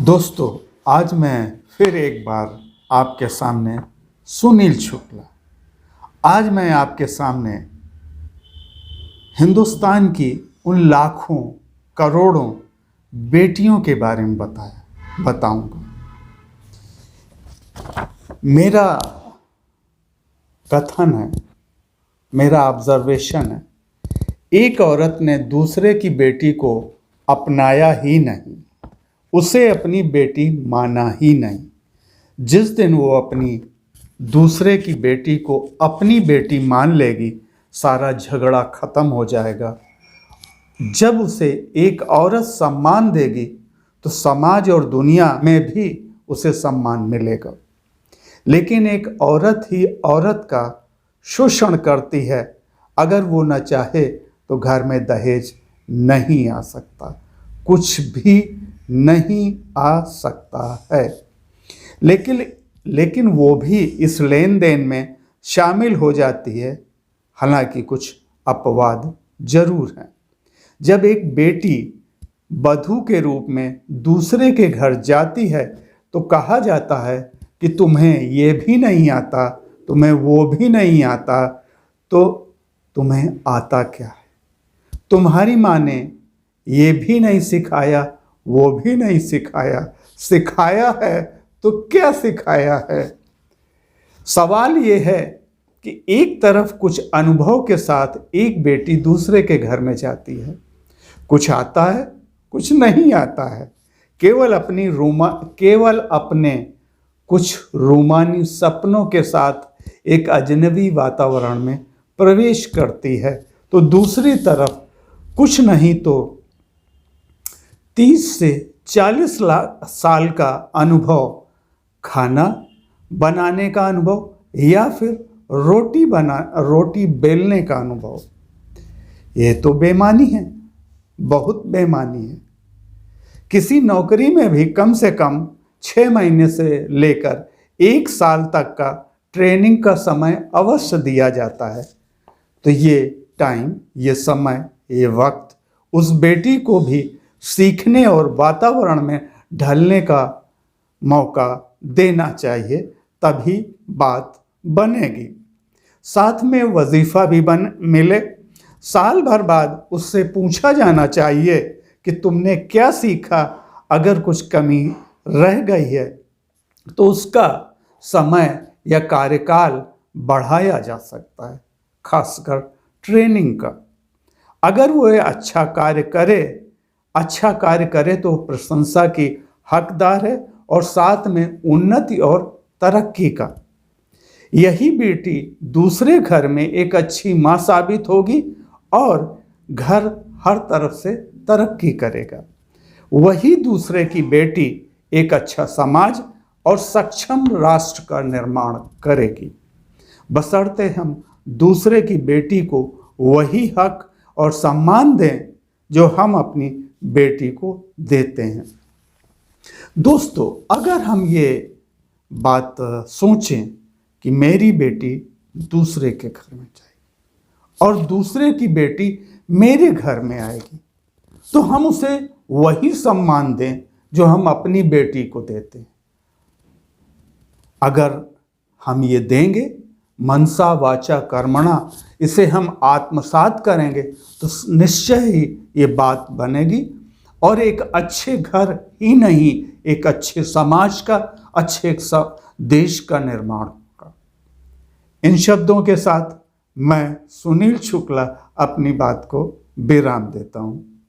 दोस्तों, आज मैं फिर एक बार आपके सामने सुनील शुक्ला। आज मैं आपके सामने हिंदुस्तान की उन लाखों करोड़ों बेटियों के बारे में बताऊंगा। मेरा कथन है, मेरा ऑब्जर्वेशन है, एक औरत ने दूसरे की बेटी को अपनाया ही नहीं, उसे अपनी बेटी माना ही नहीं। जिस दिन वो अपनी दूसरे की बेटी को अपनी बेटी मान लेगी, सारा झगड़ा खत्म हो जाएगा। जब उसे एक औरत सम्मान देगी तो समाज और दुनिया में भी उसे सम्मान मिलेगा। लेकिन एक औरत ही औरत का शोषण करती है। अगर वो न चाहे तो घर में दहेज नहीं आ सकता, कुछ भी नहीं आ सकता है। लेकिन वो भी इस लेन देन में शामिल हो जाती है। हालांकि कुछ अपवाद जरूर हैं। जब एक बेटी वधू के रूप में दूसरे के घर जाती है तो कहा जाता है कि तुम्हें ये भी नहीं आता, तुम्हें वो भी नहीं आता, तो तुम्हें आता क्या है? तुम्हारी माँ ने ये भी नहीं सिखाया, वो भी नहीं सिखाया, सिखाया है तो क्या सिखाया है? सवाल ये है कि एक तरफ कुछ अनुभव के साथ एक बेटी दूसरे के घर में जाती है, कुछ आता है, कुछ नहीं आता है। केवल अपने कुछ रोमानी सपनों के साथ एक अजनबी वातावरण में प्रवेश करती है, तो दूसरी तरफ कुछ नहीं तो 30 से 40 साल का अनुभव, खाना बनाने का अनुभव या फिर रोटी बेलने का अनुभव। ये तो बेईमानी है, बहुत बेईमानी है। किसी नौकरी में भी कम से कम 6 महीने से लेकर 1 साल तक का ट्रेनिंग का समय अवश्य दिया जाता है। तो ये टाइम, ये समय, ये वक्त उस बेटी को भी सीखने और वातावरण में ढलने का मौका देना चाहिए, तभी बात बनेगी। साथ में वजीफा भी मिले। साल भर बाद उससे पूछा जाना चाहिए कि तुमने क्या सीखा। अगर कुछ कमी रह गई है तो उसका समय या कार्यकाल बढ़ाया जा सकता है, खासकर ट्रेनिंग का। अगर वो अच्छा कार्य करे तो प्रशंसा की हकदार है और साथ में उन्नति और तरक्की का। यही बेटी दूसरे घर में एक अच्छी माँ साबित होगी और घर हर तरफ से तरक्की करेगा। वही दूसरे की बेटी एक अच्छा समाज और सक्षम राष्ट्र का निर्माण करेगी, बशर्ते हम दूसरे की बेटी को वही हक और सम्मान दें जो हम अपनी बेटी को देते हैं। दोस्तों, अगर हम ये बात सोचें कि मेरी बेटी दूसरे के घर में जाएगी और दूसरे की बेटी मेरे घर में आएगी, तो हम उसे वही सम्मान दें जो हम अपनी बेटी को देते हैं। अगर हम ये देंगे, मनसा वाचा कर्मणा, इसे हम आत्मसात करेंगे, तो निश्चय ही ये बात बनेगी और एक अच्छे घर ही नहीं, एक अच्छे समाज का, अच्छे देश का निर्माण होगा। इन शब्दों के साथ मैं सुनील शुक्ला अपनी बात को विराम देता हूँ।